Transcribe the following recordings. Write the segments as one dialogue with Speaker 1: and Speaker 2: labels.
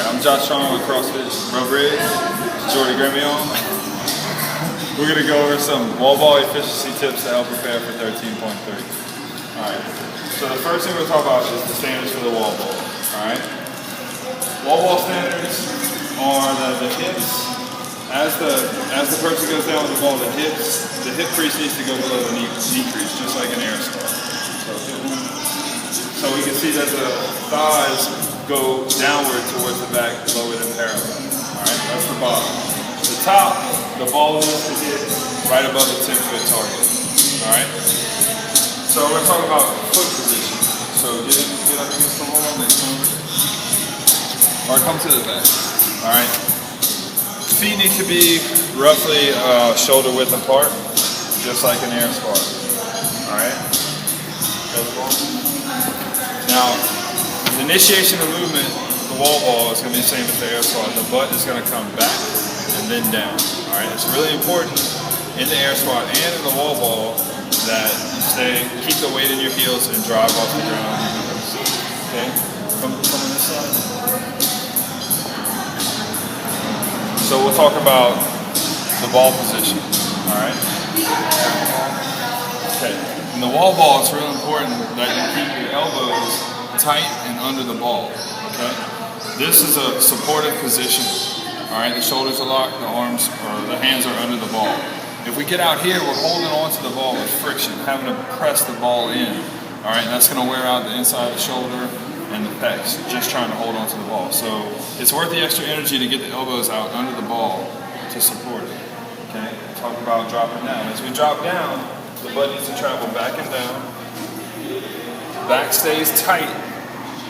Speaker 1: I'm Josh Strong with CrossFit Breaux. Jordy Gremion. We're going to go over some wall ball efficiency tips to help prepare for 13.3. Alright, so the first thing we'll talk about is the standards for the wall ball. Alright, wall ball standards are the hips. As the person goes down with the ball, the hip crease needs to go below the knee crease, just like an air squat. So we can see that the thighs go downward towards the back, lower than parallel. Alright, that's the bottom. The top, the ball is to hit right above the 10-foot target. Alright? So we're talking about foot position. So get up against the wall and then come over. Or come to the back. Alright? Feet need to be roughly shoulder width apart, just like an air squat. Alright? Now, the initiation of movement, the wall ball is going to be the same as the air squat. The butt is going to come back and then down. Alright, it's really important in the air squat and in the wall ball that you keep the weight in your heels and drive off the ground. Okay, come on this side. So we'll talk about the ball position. Alright. Okay. In the wall ball, it's really important that you keep your elbows tight and under the ball, okay? This is a supportive position, all right? The shoulders are locked, the arms or the hands are under the ball. If we get out here, we're holding onto the ball with friction, having to press the ball in, all right? And that's gonna wear out the inside of the shoulder and the pecs, just trying to hold onto the ball. So it's worth the extra energy to get the elbows out under the ball to support it, okay? Talk about dropping down. As we drop down, the butt needs to travel back and down. Back stays tight.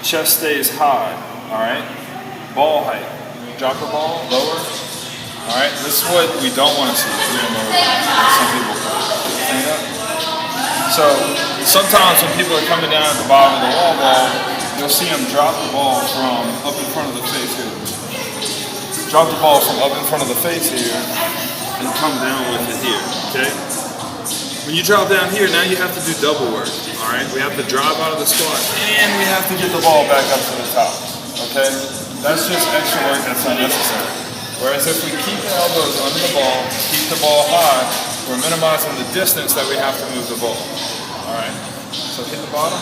Speaker 1: Chest stays high. Alright? Ball height. Drop the ball, lower. Alright? This is what we don't want to see. Some people stand up. So sometimes when people are coming down at the bottom of the wall ball, you'll see them drop the ball from up in front of the face here. Drop the ball from up in front of the face here and come down with it here. Okay? When you drop down here, now you have to do double work, all right? We have to drive out of the squat, and we have to get the ball back up to the top, okay? That's just extra work that's unnecessary. Whereas if we keep the elbows under the ball, keep the ball high, we're minimizing the distance that we have to move the ball, all right? So hit the bottom.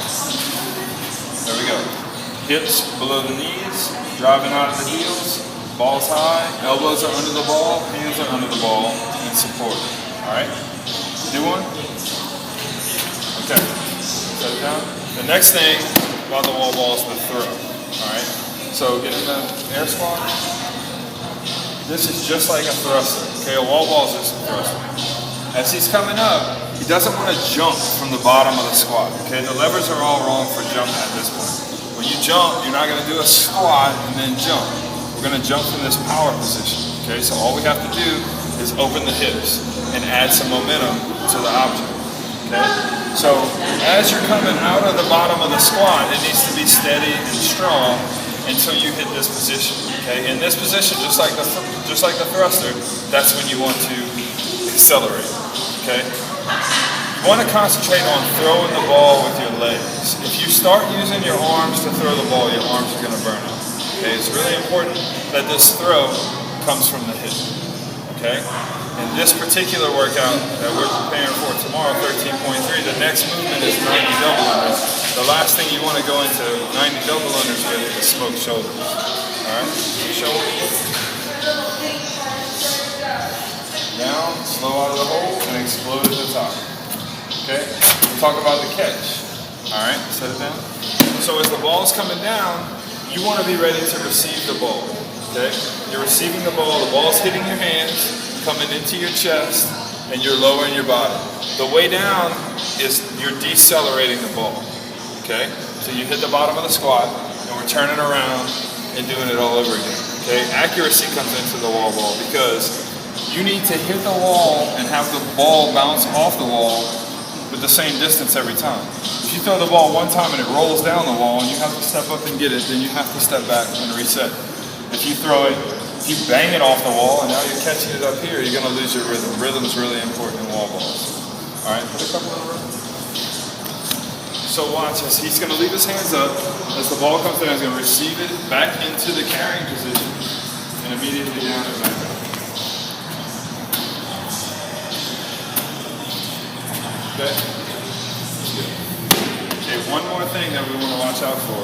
Speaker 1: There we go. Hips below the knees, driving out of the heels, balls high, elbows are under the ball, hands are under the ball, and support, all right? Do one? Okay. Set it down. The next thing about the wall ball is the throw. Alright? So get in the air squat. This is just like a thruster. Okay, a wall ball is just a thruster. As he's coming up, he doesn't want to jump from the bottom of the squat. Okay, the levers are all wrong for jumping at this point. When you jump, you're not going to do a squat and then jump. We're going to jump from this power position. Okay, so all we have to do is open the hips and add some momentum to the object, okay? So as you're coming out of the bottom of the squat, it needs to be steady and strong until you hit this position, okay? In this position, just like the thruster, that's when you want to accelerate, okay? You want to concentrate on throwing the ball with your legs. If you start using your arms to throw the ball, your arms are going to burn out, okay? It's really important that this throw comes from the hip, okay? In this particular workout that we're preparing for tomorrow, 13.3, the next movement is 90 double unders. The last thing you want to go into 90 double unders with is smoked shoulders. Alright? Shoulders. Down, slow out of the hole, and explode at the top. Okay? We'll talk about the catch. Alright, set it down. So as the ball's coming down, you want to be ready to receive the ball. Okay? You're receiving the ball's hitting your hands, coming into your chest, and you're lowering your body. The way down is you're decelerating the ball, okay? So you hit the bottom of the squat, and we're turning around and doing it all over again, okay? Accuracy comes into the wall ball because you need to hit the wall and have the ball bounce off the wall with the same distance every time. If you throw the ball one time and it rolls down the wall and you have to step up and get it, then you have to step back and reset. If you throw it, if you bang it off the wall and now you're catching it up here, you're going to lose your rhythm. Rhythm is really important in wall balls. All right, put a couple in a row. So watch as he's going to leave his hands up. As the ball comes down, he's going to receive it back into the carrying position and immediately down and back up. Okay? Okay, one more thing that we want to watch out for.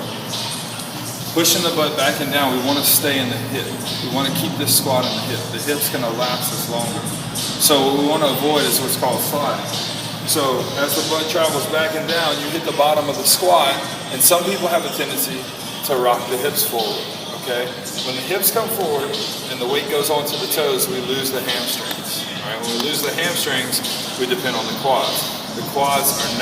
Speaker 1: Pushing the butt back and down, we want to stay in the hip. We want to keep this squat in the hip. The hip's going to last us longer. So what we want to avoid is what's called sliding. So as the butt travels back and down, you hit the bottom of the squat, and some people have a tendency to rock the hips forward, okay? When the hips come forward and the weight goes onto the toes, we lose the hamstrings, all right? When we lose the hamstrings, we depend on the quads. The quads are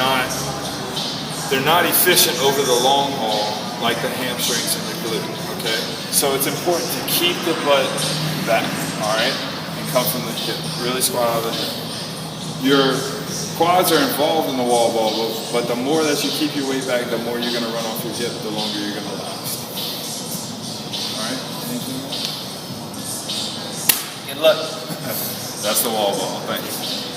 Speaker 1: they're not efficient over the long haul like the hamstrings and the glute, okay? So it's important to keep the butt back, all right? And come from the hip, really squat out of the hip. Your quads are involved in the wall ball, but the more that you keep your weight back, the more you're gonna run off your hip, the longer you're gonna last. All right, anything else?
Speaker 2: Good luck.
Speaker 1: That's the wall ball, thanks.